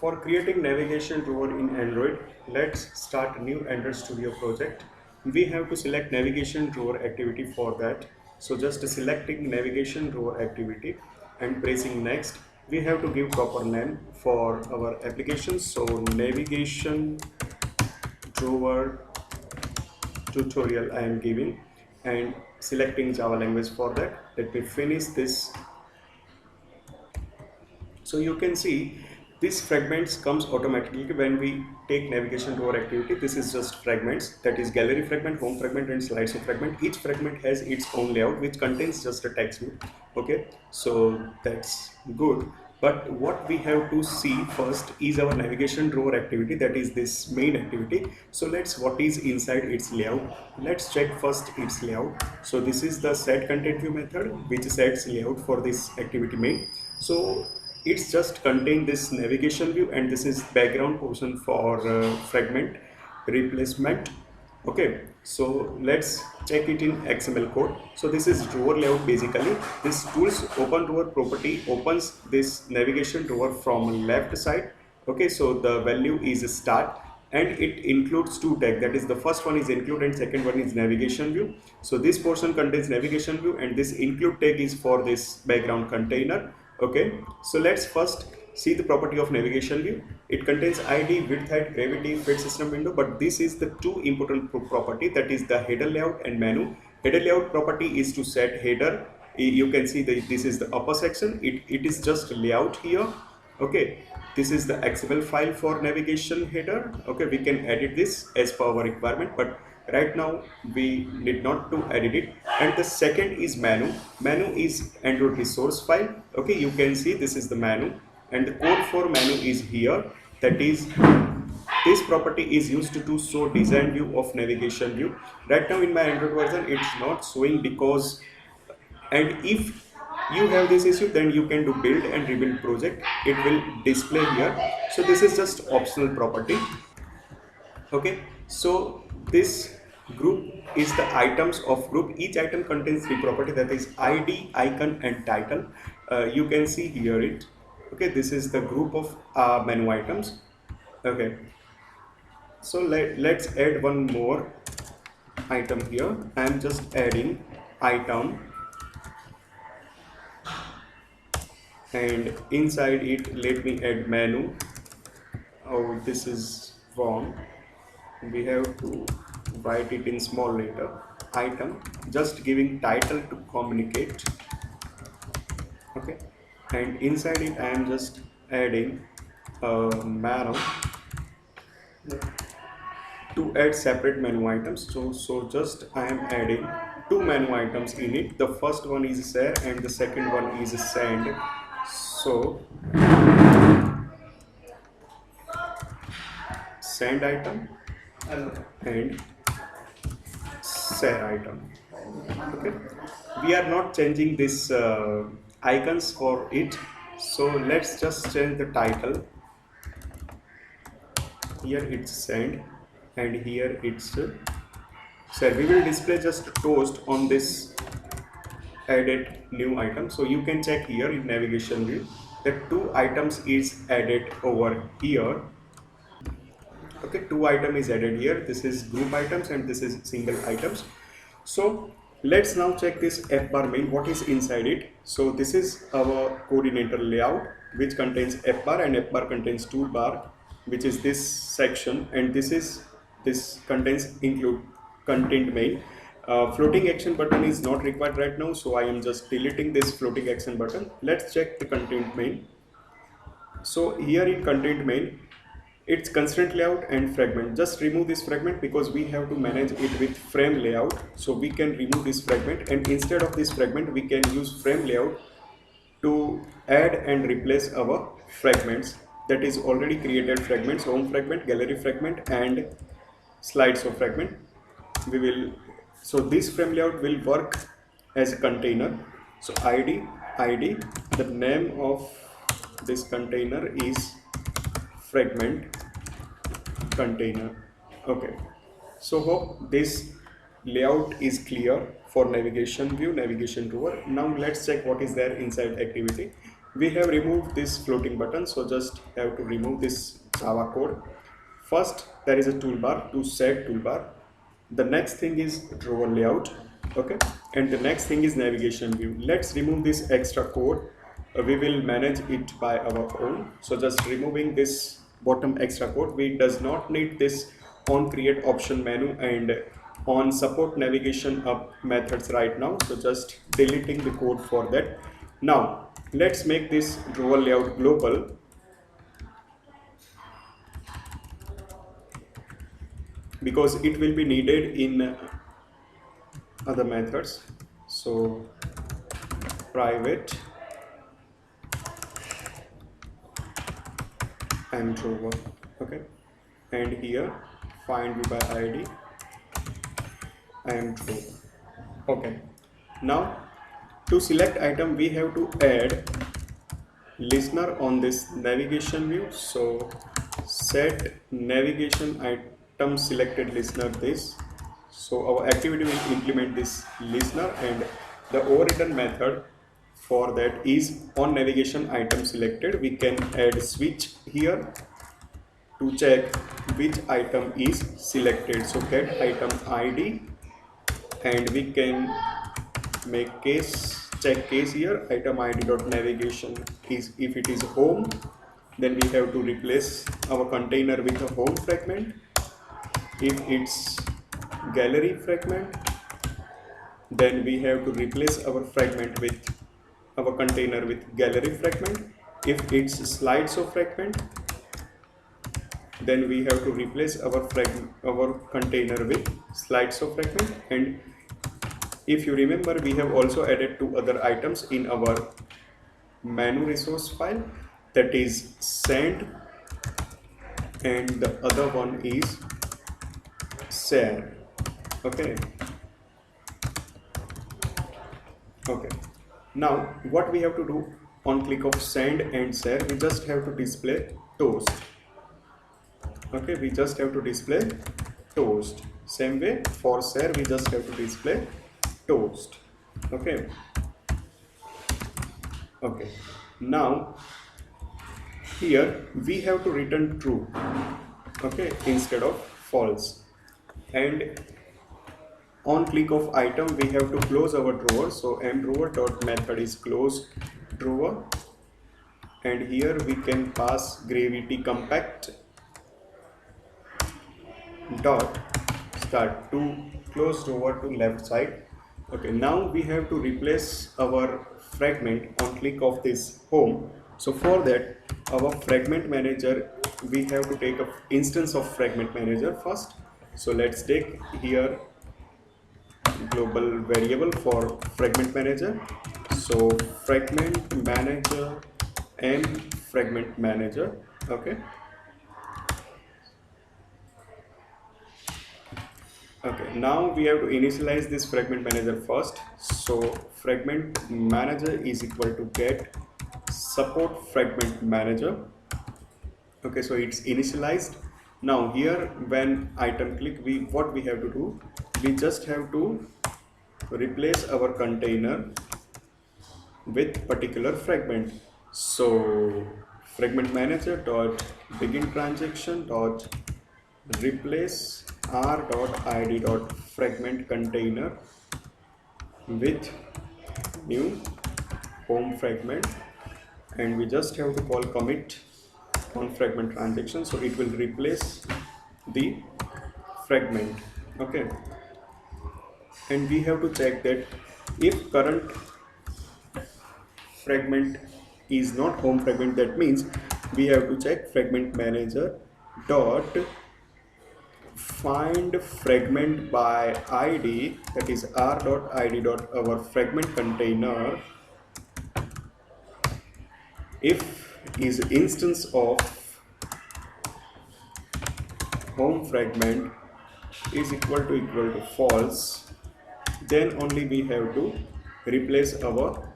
For creating navigation drawer in Android, let's start a new Android Studio project. We have to select navigation drawer activity for that. So just selecting navigation drawer activity and pressing next. We have to give proper name for our application. So navigation drawer tutorial I am giving and selecting Java language for that. Let me finish this. So you can see this fragments comes automatically when we take navigation to our activity. This is just fragments, that is gallery fragment, home fragment and slideshow fragment. Each fragment has its own layout which contains just a text view. Okay, so that's good. But what we have to see first is our navigation drawer activity, that is this main activity. So let's what is inside its layout. Let's check first its layout. So this is the set content view method which sets layout for this activity main. So it's just contain this navigation view and this is background portion for fragment replacement. Okay, so let's check it in XML code. So this is drawer layout. Basically this tools open drawer property opens this navigation drawer from left side. Okay, so the value is start and it includes two tags, that is the first one is include and second one is navigation view. So this portion contains navigation view and this include tag is for this background container. Okay, so let's first see the property of navigation view. It contains id, width, height, gravity, fit system window, but this is the two important property, that is the header layout and menu. Header layout property is to set header. You can see that this is the upper section. It is just layout here. Okay, this is the XML file for navigation header. Okay, we can edit this as per our requirement, but right now we need not to edit it. And the second is menu. Menu is Android resource file. Okay, you can see this is the menu and the code for menu is here. That is, this property is used to show design view of navigation view. Right now in my Android version it's not showing because, and if you have this issue then you can do build and rebuild project, it will display here. So this is just optional property. Okay, so this group is the items of group. Each item contains three property, that is id, icon and title. You can see here it. Okay, this is the group of menu items. Okay, so let's add one more item here. I am just adding item and inside it let me add menu. Oh, this is wrong, we have to write it in small letter. Item, just giving title to communicate. Okay, and inside it I am just adding menu to add separate menu items. So just I am adding two menu items in it. The first one is share and the second one is send. So send item and share item. Okay, we are not changing this icons for it, so let's just change the title. Here it's send and here it's share. We will display just toast on this added new item. So you can check here in navigation view that two items is added over here. Okay, two item is added here. This is group items and this is single items. So let's now check this F bar main, what is inside it. So this is our coordinator layout which contains F bar and F bar contains toolbar, which is this section, and this contains include content main. Floating action button is not required right now, so I am just deleting this floating action button. Let's check the content main. So here in content main, it's constraint layout and fragment. Just remove this fragment because we have to manage it with frame layout. So we can remove this fragment and instead of this fragment we can use frame layout to add and replace our fragments, that is already created fragments, home fragment, gallery fragment and slideshow fragment. So this frame layout will work as a container. So id, the name of this container is fragment container. Okay, so hope this layout is clear for navigation view, navigation drawer. Now let's check what is there inside activity. We have removed this floating button, so just have to remove this Java code. First, there is a toolbar to set toolbar. The next thing is drawer layout, okay, and the next thing is navigation view. Let's remove this extra code. We will manage it by our own. So just removing this bottom extra code. We does not need this on create option menu and on support navigation up methods right now. So just deleting the code for that. Now let's make this drawer layout global. Because it will be needed in other methods. So private and drawer, okay, and here find view by id and drawer. Okay, now to select item we have to add listener on this navigation view. So set navigation item selected listener this. So our activity will implement this listener, and the overridden method for that is on navigation item selected. We can add switch here to check which item is selected. So get item ID, and we can make check case here. Item ID dot navigation is if it is home, then we have to replace our container with a home fragment. If it's gallery fragment, then we have to replace our fragment with our container with gallery fragment. If it's slideshow fragment, then we have to replace our container with slideshow fragment. And if you remember, we have also added two other items in our menu resource file, that is send, and the other one is share. Okay, now what we have to do on click of send and share, we just have to display toast. Okay, we just have to display toast. Same way for share, we just have to display toast. Okay, now here we have to return true, okay, instead of false. And on click of item we have to close our drawer. So mdrawer dot method is close drawer, and here we can pass gravity compact dot start to close drawer to left side. Okay, now we have to replace our fragment on click of this home. So for that, our fragment manager, we have to take a instance of fragment manager first. So let's take here global variable for fragment manager. So fragment manager m fragment manager. Okay, now we have to initialize this fragment manager first. So fragment manager is equal to get support fragment manager. Okay, so it's initialized. Now here when item click, what we have to do, we just have to replace our container with particular fragment. So fragment manager dot begin transaction dot replace r dot id dot fragment container with new home fragment, and we just have to call commit on fragment transaction, so it will replace the fragment. Okay, and we have to check that if current fragment is not home fragment, that means we have to check fragment manager dot find fragment by id, that is r dot id dot our fragment container, if is instance of home fragment is equal to false, then only we have to replace our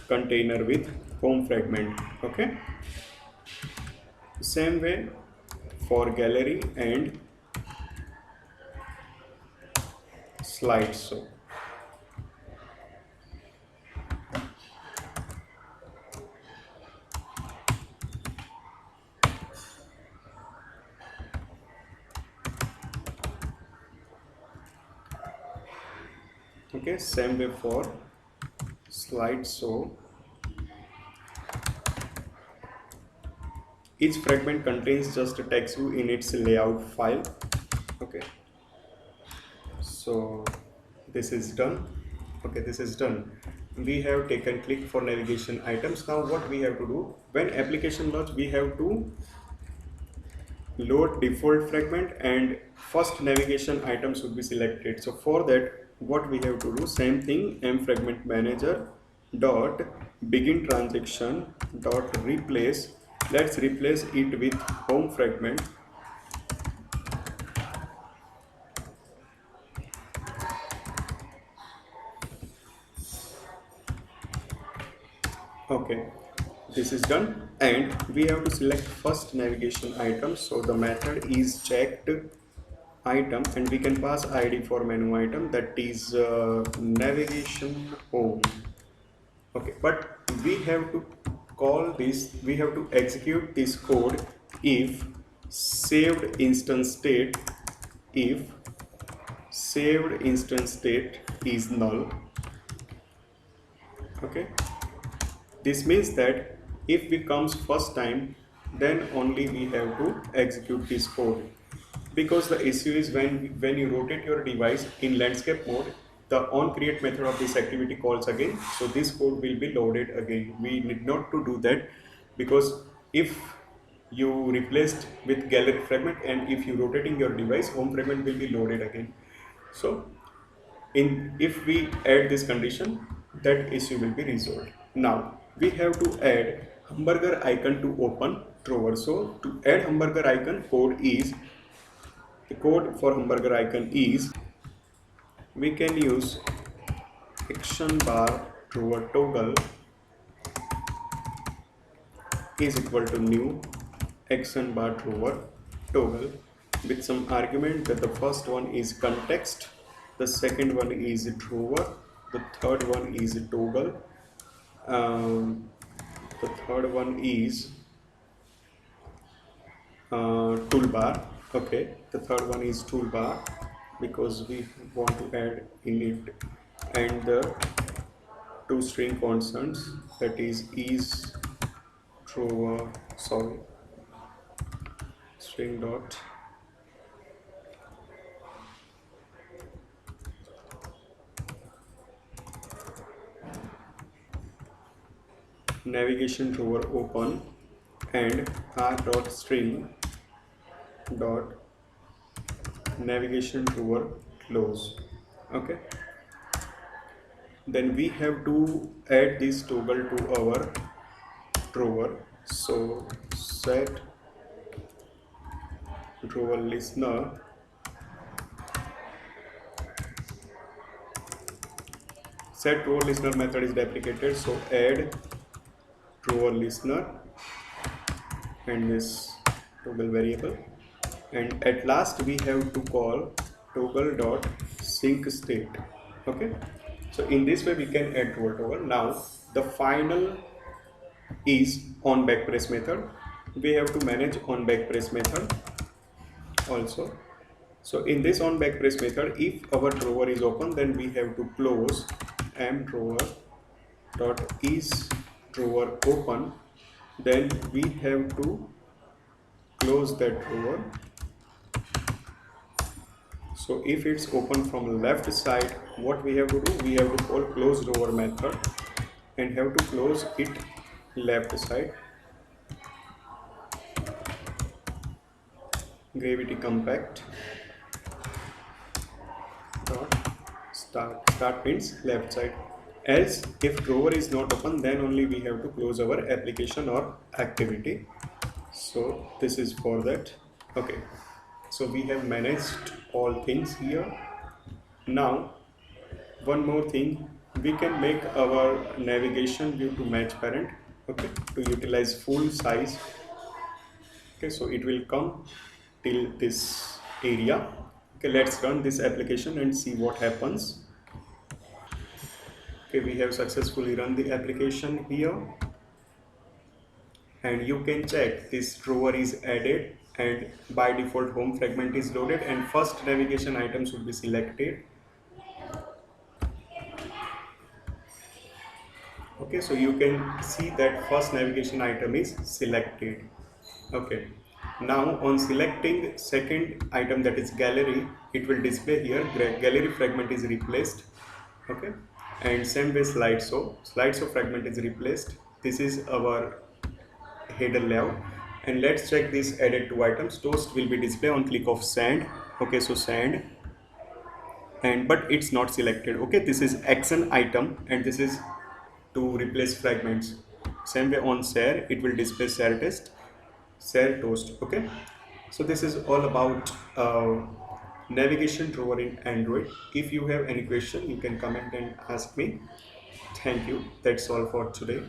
container with home fragment. Okay, same way for gallery and slideshow. Okay, same way for slideshow. Each fragment contains just a text view in its layout file. Okay, so this is done. Okay, this is done. We have taken click for navigation items. Now what we have to do, when application launch, we have to load default fragment and first navigation item should be selected. So for that, what we have to do, same thing, m fragment manager dot begin transaction dot replace. Let's replace it with home fragment. Okay, this is done, and we have to select first navigation item. So the method is checked item, and we can pass id for menu item, that is navigation home. Okay, but we have to call this, we have to execute this code if saved instance state, if saved instance state is null. Okay, this means that if we comes first time, then only we have to execute this code, because the issue is when you rotate your device in landscape mode, the onCreate method of this activity calls again, so this code will be loaded again. We need not to do that, because if you replaced with gallery fragment and if you rotating your device, home fragment will be loaded again. So if we add this condition, that issue will be resolved. Now we have to add hamburger icon to open drawer. So to add hamburger icon, the code for hamburger icon is, we can use action bar drawer toggle is equal to new action bar drawer toggle with some argument, that the first one is context, the second one is drawer, the third one is toggle, the third one is toolbar. Okay, the third one is toolbar because we want to add in it, and the two string constants, that is drawer, sorry, string dot navigation drawer open and r dot string dot navigation drawer close. Okay, then we have to add this toggle to our drawer. So set drawer listener method is deprecated, so add drawer listener and this toggle variable, and at last we have to call toggle dot sync state. Okay, so in this way we can add drawer toggle. Now the final is on backpress method. We have to manage on backpress method also. So in this on backpress method, if our drawer is open, then we have to close m drawer dot is drawer open, then we have to close that drawer. So if it's open from left side, what we have to do, we have to call close drawer method and have to close it left side. Gravity compact dot start means left side. Else if drawer is not open, then only we have to close our application or activity. So this is for that. Okay, so we have managed all things here. Now one more thing, we can make our navigation view to match parent. Okay, to utilize full size. Okay, so it will come till this area. Okay, let's run this application and see what happens. Okay, we have successfully run the application here, and you can check this drawer is added and by default home fragment is loaded and first navigation item should be selected. Okay, so you can see that first navigation item is selected. Okay, now on selecting second item, that is gallery, it will display here gallery fragment is replaced. Okay, and same way slideshow fragment is replaced. This is our header layout. And let's check this added two items. Toast will be displayed on click of send. Okay, so send, and but it's not selected. Okay, this is action item and this is to replace fragments. Same way on share, it will display share test, share toast. Okay, so this is all about navigation drawer in Android. If you have any question, you can comment and ask me. Thank you. That's all for today.